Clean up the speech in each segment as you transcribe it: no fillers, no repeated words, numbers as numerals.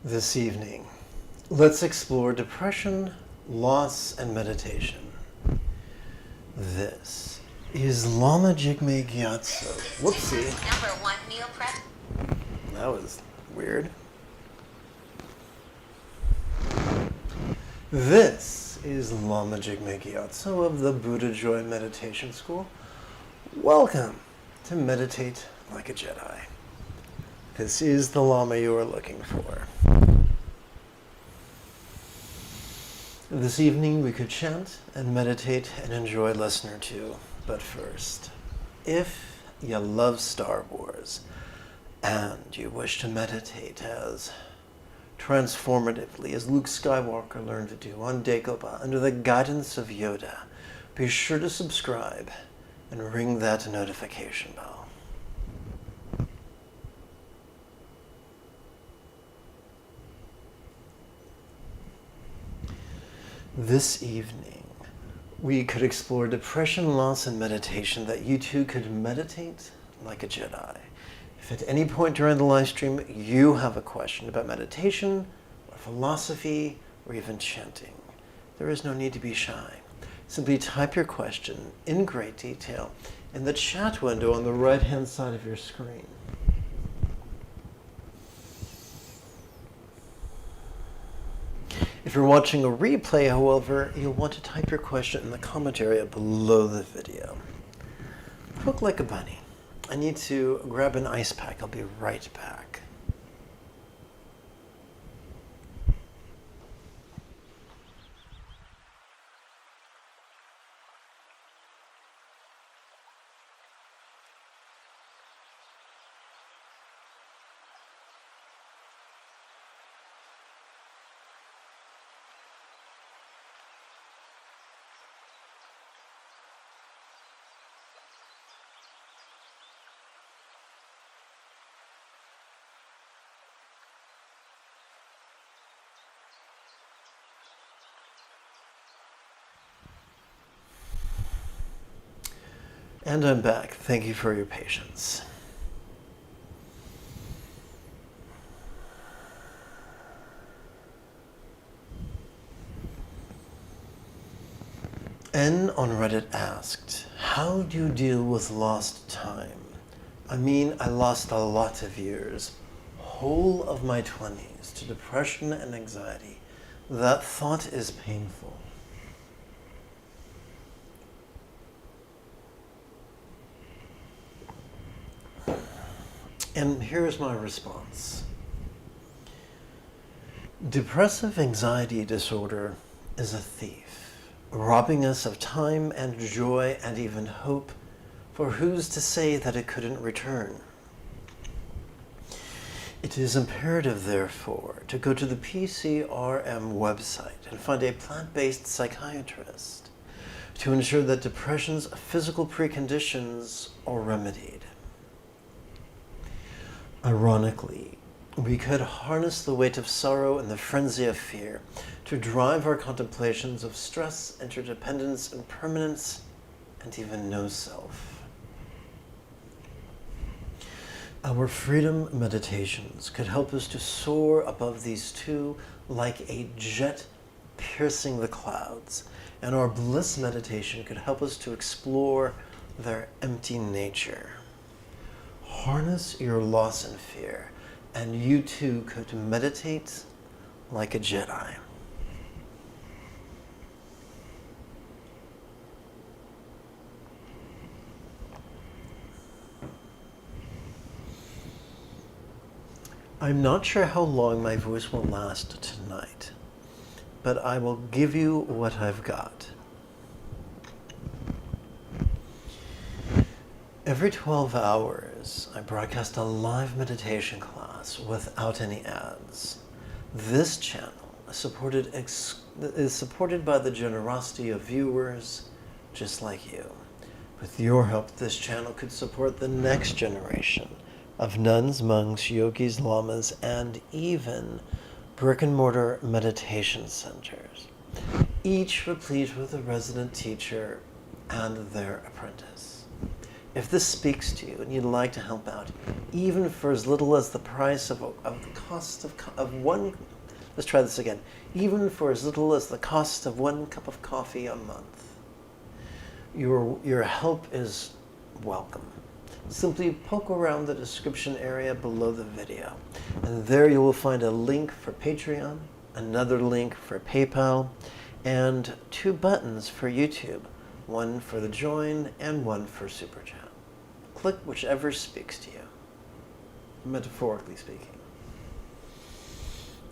This evening, let's explore depression, loss, and meditation. This is Lama Jigme Gyatso. Whoopsie. Number 1 meal prep. That was weird. This is Lama Jigme Gyatso of the Buddha Joy Meditation School. Welcome to Meditate Like a Jedi. This is the Lama you are looking for. This evening we could chant and meditate and enjoy a lesson or two. But first, if you love Star Wars and you wish to meditate as transformatively as Luke Skywalker learned to do on Dagobah under the guidance of Yoda, be sure to subscribe and ring that notification bell. This evening, we could explore depression, loss, and meditation that you too could meditate like a Jedi. If at any point during the live stream you have a question about meditation, or philosophy, or even chanting, there is no need to be shy. Simply type your question in great detail in the chat window on the right-hand side of your screen. If you're watching a replay, however, you'll want to type your question in the comment area below the video. Quick like a bunny. I need to grab an ice pack. I'll be right back. And I'm back. Thank you for your patience. N on Reddit asked, how do you deal with lost time? I mean, I lost a lot of years, whole of my 20s, to depression and anxiety. That thought is painful. And here's my response. Depressive anxiety disorder is a thief, robbing us of time and joy and even hope, for who's to say that it couldn't return? It is imperative, therefore, to go to the PCRM website and find a plant-based psychiatrist to ensure that depression's physical preconditions are remedied. Ironically, we could harness the weight of sorrow and the frenzy of fear to drive our contemplations of stress, interdependence, impermanence, and even no self. Our freedom meditations could help us to soar above these two like a jet piercing the clouds, and our bliss meditation could help us to explore their empty nature. Harness your loss and fear, and you too could meditate like a Jedi. I'm not sure how long my voice will last tonight, but I will give you what I've got. Every 12 hours, I broadcast a live meditation class without any ads. This channel is supported by the generosity of viewers just like you. With your help, this channel could support the next generation of nuns, monks, yogis, lamas, and even brick-and-mortar meditation centers, each replete with a resident teacher and their apprentice. If this speaks to you and you'd like to help out, even for as little as the price of the cost of one, let's try this again, even for as little as the cost of 1 cup of coffee a month, your help is welcome. Simply poke around the description area below the video, and there you will find a link for Patreon, another link for PayPal, and 2 buttons for YouTube, one for the join and one for Super Chat. Click whichever speaks to you, metaphorically speaking.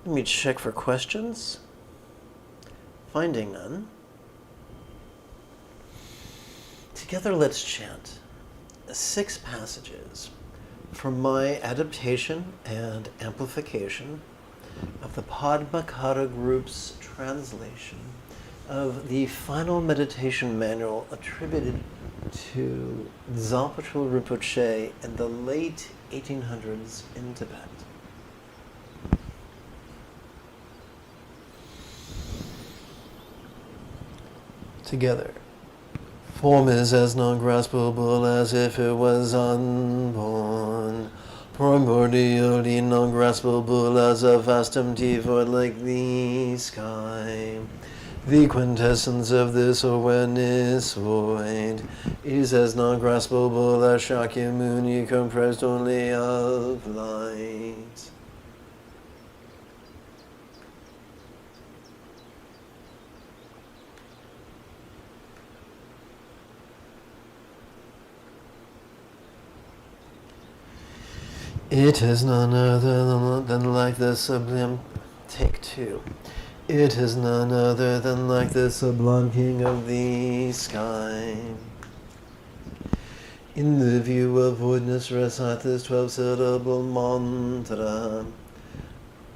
Let me check for questions. Finding none. Together let's chant 6 passages from my adaptation and amplification of the Padmakara group's translation of the final meditation manual attributed to Dzalpatul Rinpoche in the late 1800s in Tibet. Together. Form is as non-graspable as if it was unborn, primordially non-graspable as a vast empty void like the sky. The quintessence of this awareness void is as non-graspable as Shakyamuni comprised only of light. It is none other than like the sublime, take 2. It is none other than like the sublime king of the sky. In the view of voidness, recite this 12-syllable mantra.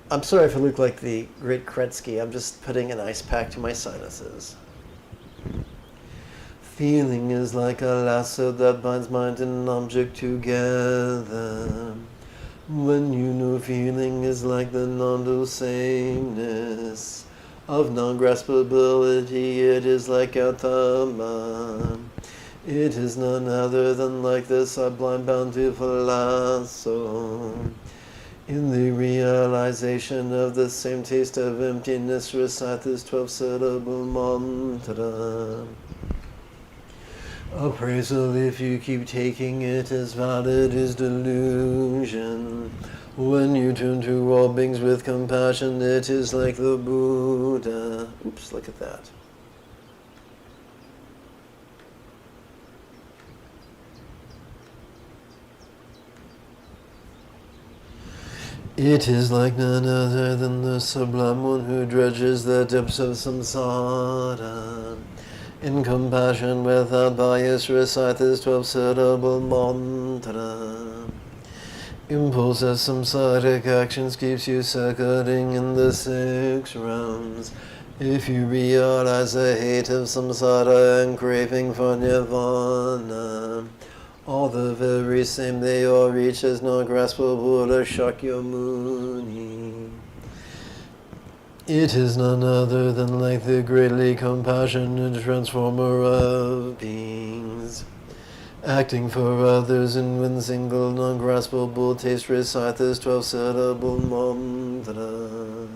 I'm sorry if I look like the great Kretsky. I'm just putting an ice pack to my sinuses. Feeling is like a lasso that binds mind and object together. When you know feeling is like the non-dual sameness of non-graspability, it is like Atama. It is none other than like the sublime bountiful lasso. In the realization of the same taste of emptiness, recite this 12-syllable mantra. Appraisal, if you keep taking it as valid, is delusion. When you turn to all beings with compassion, it is like the Buddha. Oops, look at that. It is like none other than the sublime one who dredges the depths of samsara. In compassion without bias, recite this 12-syllable mantra. Impulse as samsaric actions keeps you circling in the 6 realms. If you realize the hate of samsara and craving for nirvana, all the very same they all reach as non-graspable to Shakyamuni. It is none other than like the greatly compassionate transformer of beings. Acting for others in one single non-graspable taste, recite this 12-syllable mantra.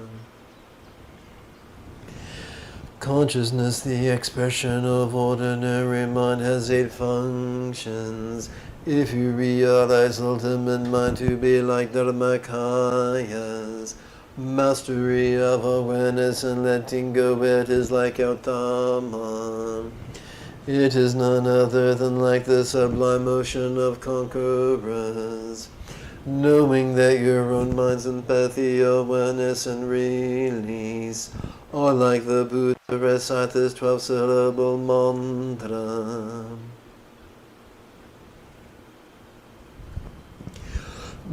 Consciousness, the expression of ordinary mind, has 8 functions. If you realize ultimate mind to be like Dharmakayas, mastery of awareness and letting go, it is like Gautama. It is none other than like the sublime ocean of conquerors. Knowing that your own mind's empathy, awareness, and release are like the Buddha, recite this 12-syllable mantra.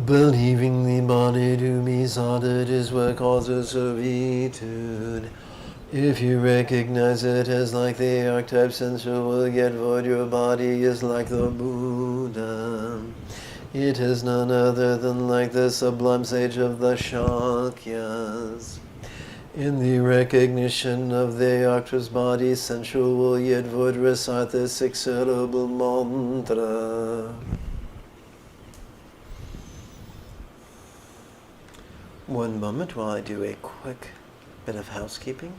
Believing the body to be solid is what causes servitude. If you recognize it as like the archetype sensual yet void, your body is like the Buddha. It is none other than like the sublime sage of the Shakyas. In the recognition of the actor's body, sensual yet would recite the six-syllable mantra. One moment while I do a quick bit of housekeeping.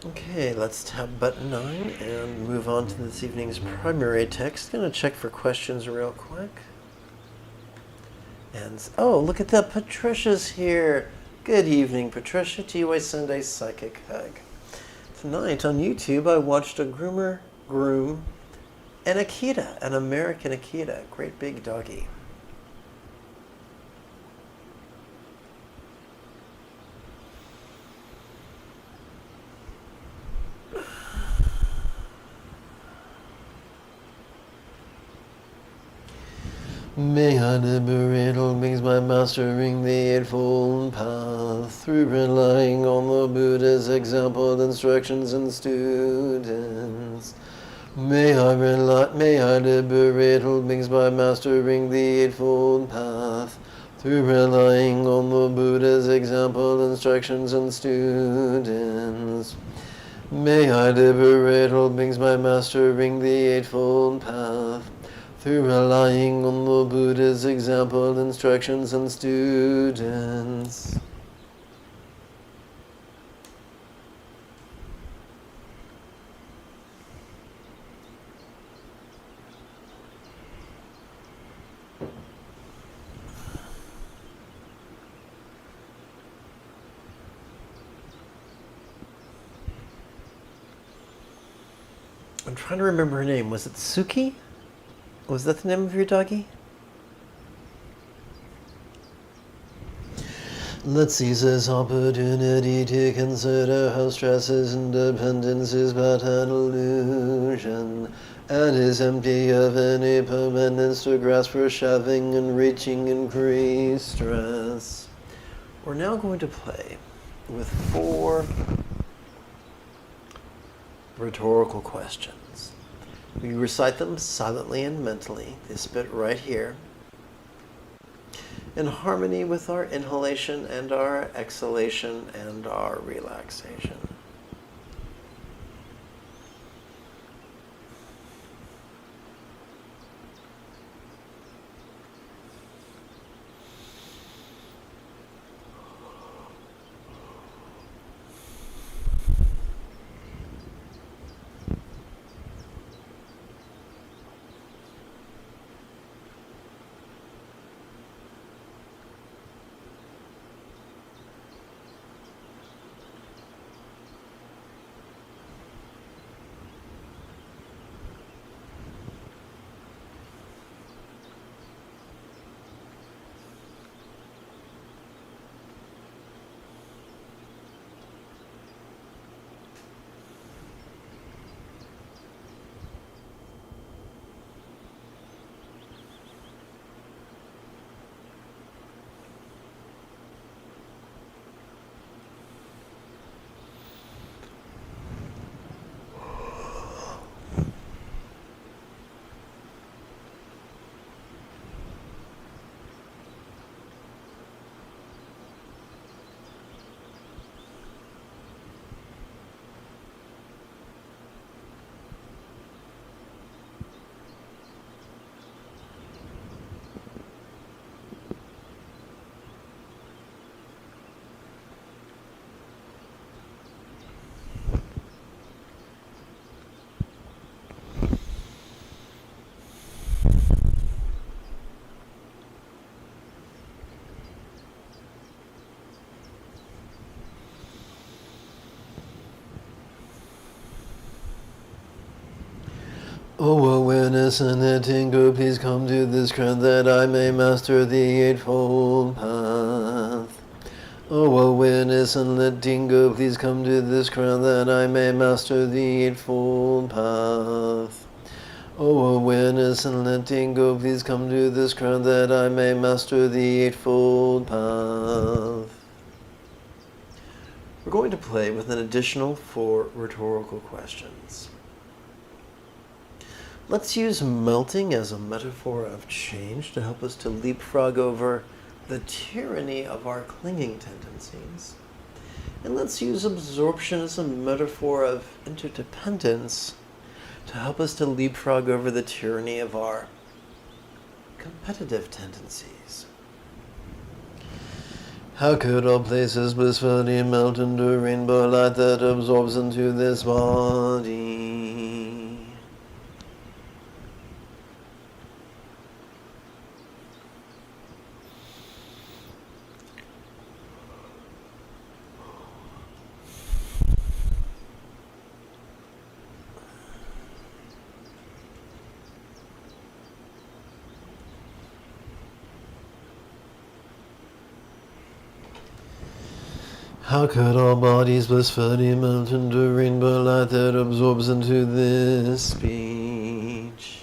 Okay, let's tap button 9 and move on to this evening's primary text. Gonna check for questions real quick. And, oh, look at that, Patricia's here. Good evening, Patricia. TY Sunday Psychic Hug. Tonight on YouTube, I watched a groomer groom an Akita, an American Akita, great big doggy. May I liberate all beings by mastering the Eightfold Path through relying on the Buddha's example, instructions, and students. May I liberate all beings by mastering the Eightfold Path through relying on the Buddha's example, instructions, and students. May I liberate all beings by mastering the Eightfold Path through relying on the Buddha's example, instructions, and students. I'm trying to remember her name. Was it Suki? Was that the name of your doggy? Let's seize this opportunity to consider how stress's independence is but an illusion and is empty of any permanence to grasp for shoving and reaching increased stress. We're now going to play with 4 rhetorical questions. We recite them silently and mentally, this bit right here, in harmony with our inhalation and our exhalation and our relaxation. O awareness and letting-go, please come to this ground that I may master the Eightfold Path. O awareness and letting-go, please come to this ground that I may master the Eightfold Path. O awareness and letting-go, please come to this ground that I may master the Eightfold Path. We're going to play with an additional 4 rhetorical questions. Let's use melting as a metaphor of change to help us to leapfrog over the tyranny of our clinging tendencies. And let's use absorption as a metaphor of interdependence to help us to leapfrog over the tyranny of our competitive tendencies. How could all places blissfully melt into rainbow light that absorbs into this body? How could all bodies blissfully melt into rainbow light that absorbs into this speech?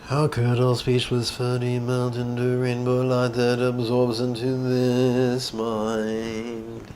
How could all speech blissfully melt into rainbow light that absorbs into this mind?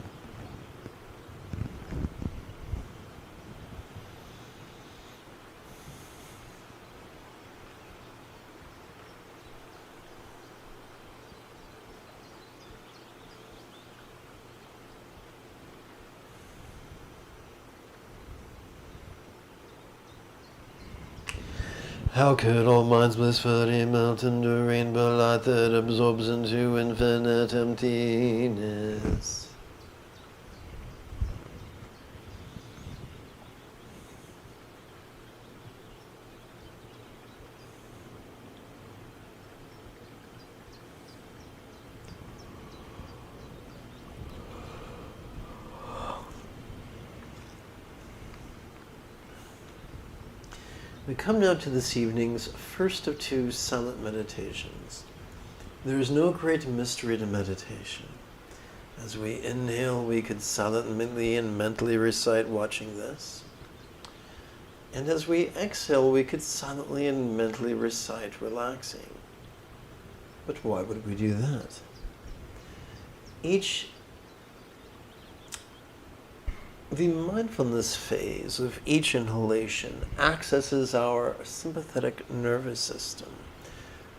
How could all minds blissfully melt into rainbow light that absorbs into infinite emptiness? We come now to this evening's first of 2 silent meditations. There is no great mystery to meditation. As we inhale, we could silently and mentally recite watching this. And as we exhale, we could silently and mentally recite relaxing. But why would we do that? The mindfulness phase of each inhalation accesses our sympathetic nervous system,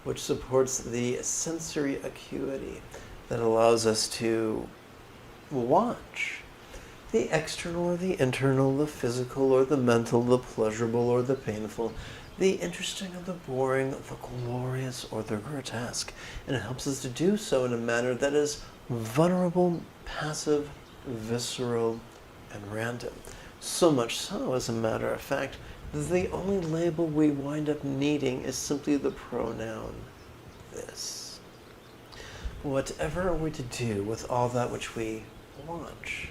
which supports the sensory acuity that allows us to watch the external or the internal, the physical or the mental, the pleasurable or the painful, the interesting or the boring, the glorious or the grotesque. And it helps us to do so in a manner that is vulnerable, passive, visceral, and random. So much so, as a matter of fact, that the only label we wind up needing is simply the pronoun this. Whatever are we to do with all that which we watch?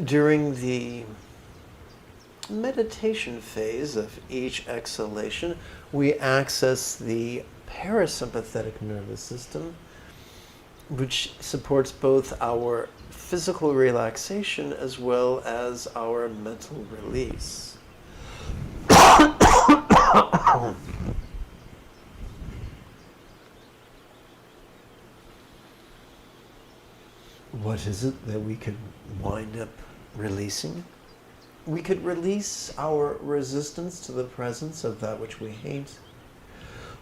During the meditation phase of each exhalation, we access the parasympathetic nervous system, which supports both our physical relaxation as well as our mental release. What is it that we could wind up releasing? We could release our resistance to the presence of that which we hate.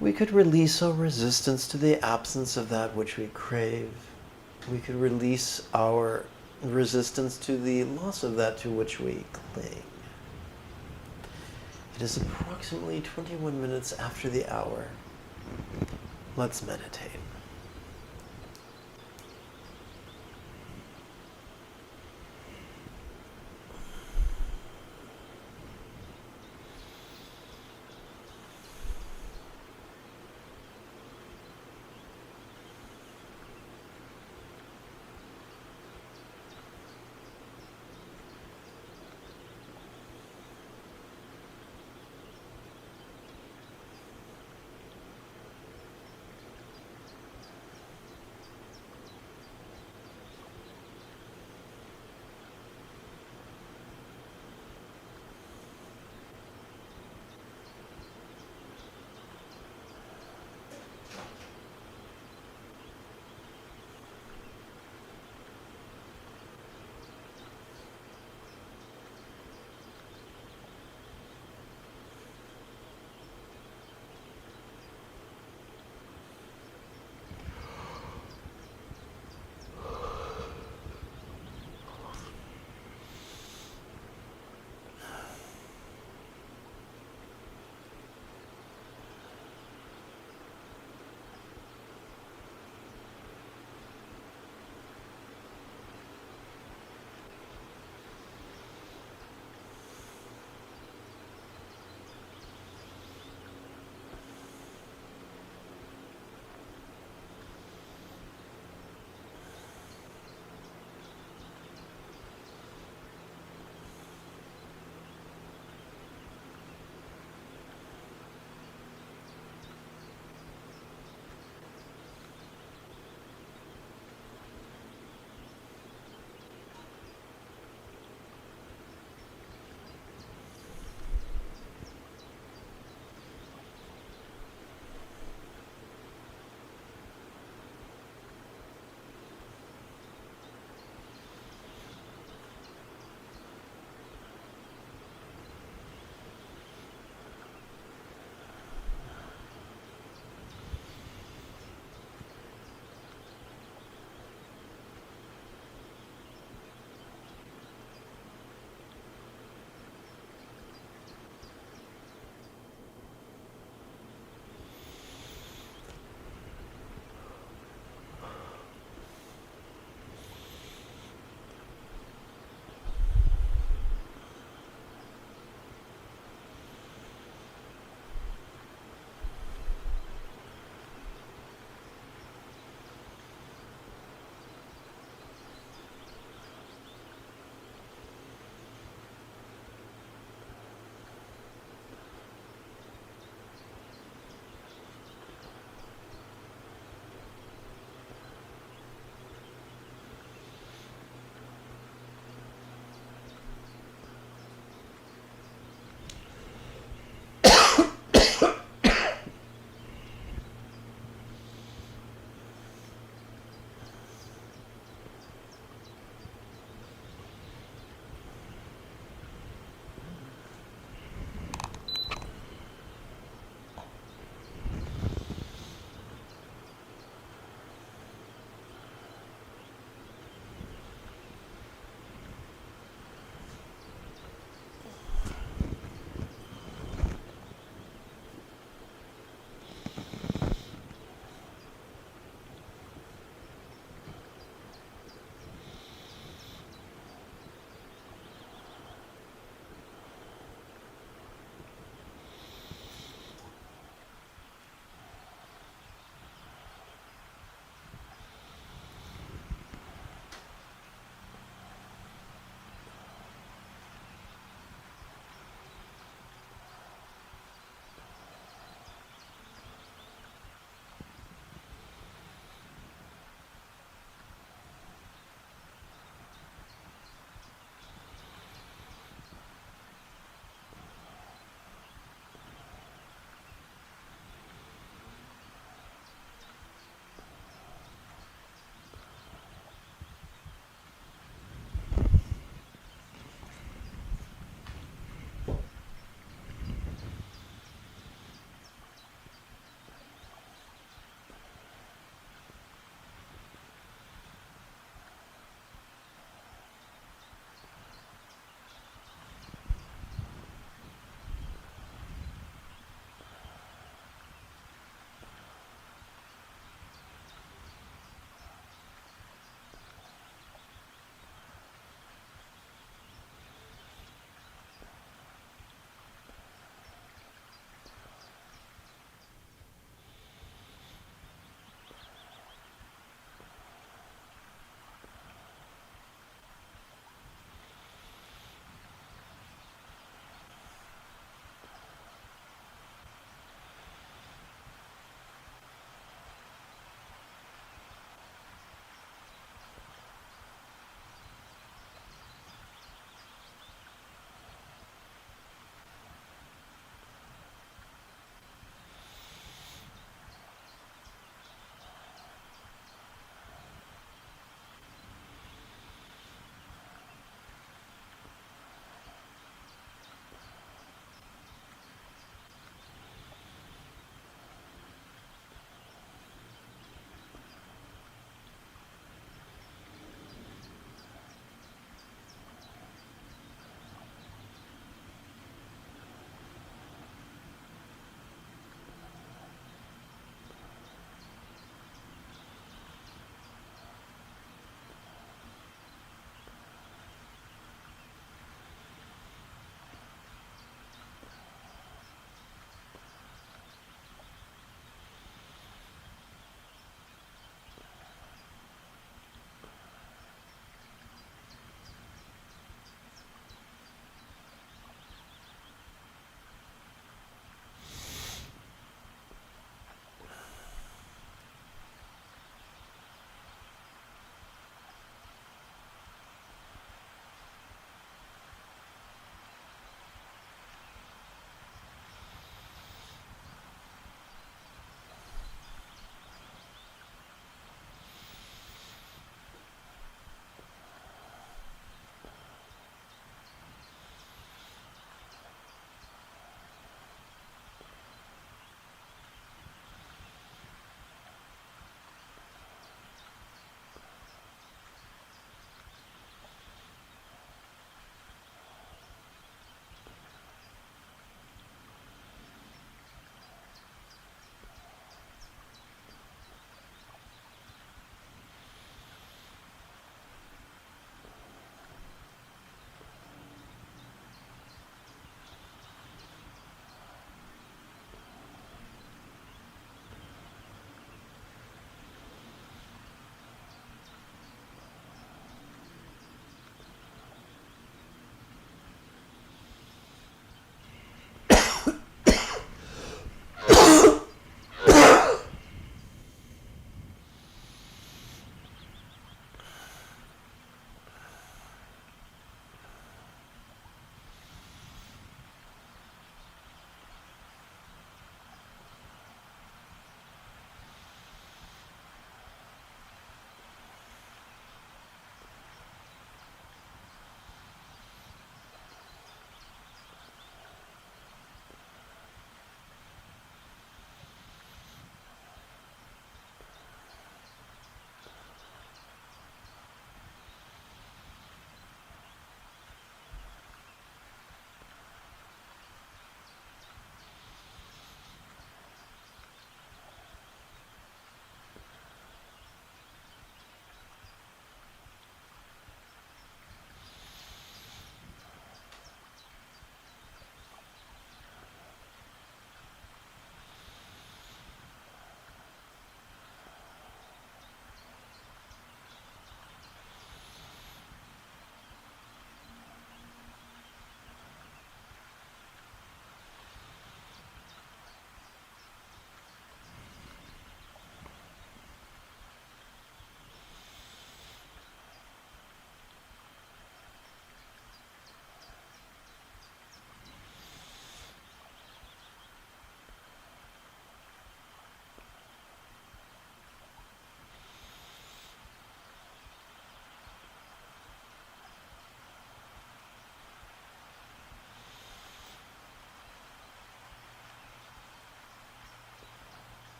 We could release our resistance to the absence of that which we crave. We could release our resistance to the loss of that to which we cling. It is approximately 21 minutes after the hour. Let's meditate.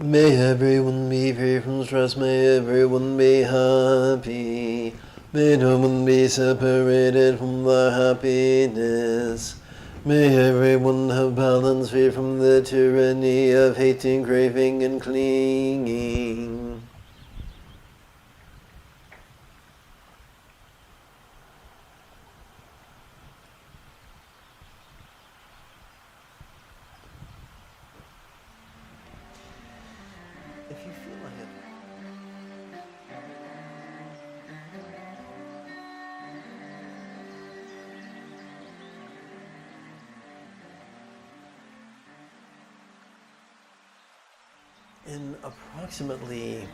May everyone be free from stress, may everyone be happy. May no one be separated from their happiness. May everyone have balance, free from the tyranny of hating, craving, and clinging. If you feel like it, in approximately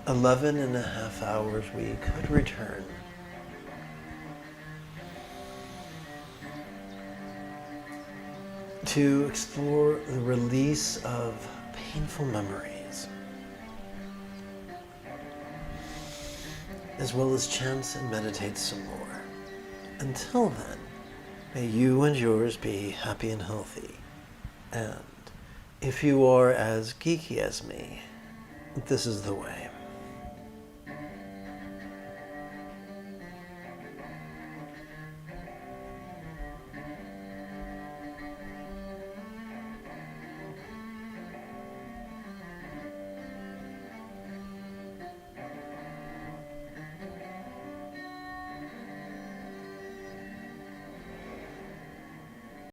11 and a half hours, we could return to explore the release of painful memories, as well as chant and meditate some more. Until then, may you and yours be happy and healthy. And if you are as geeky as me, this is the way.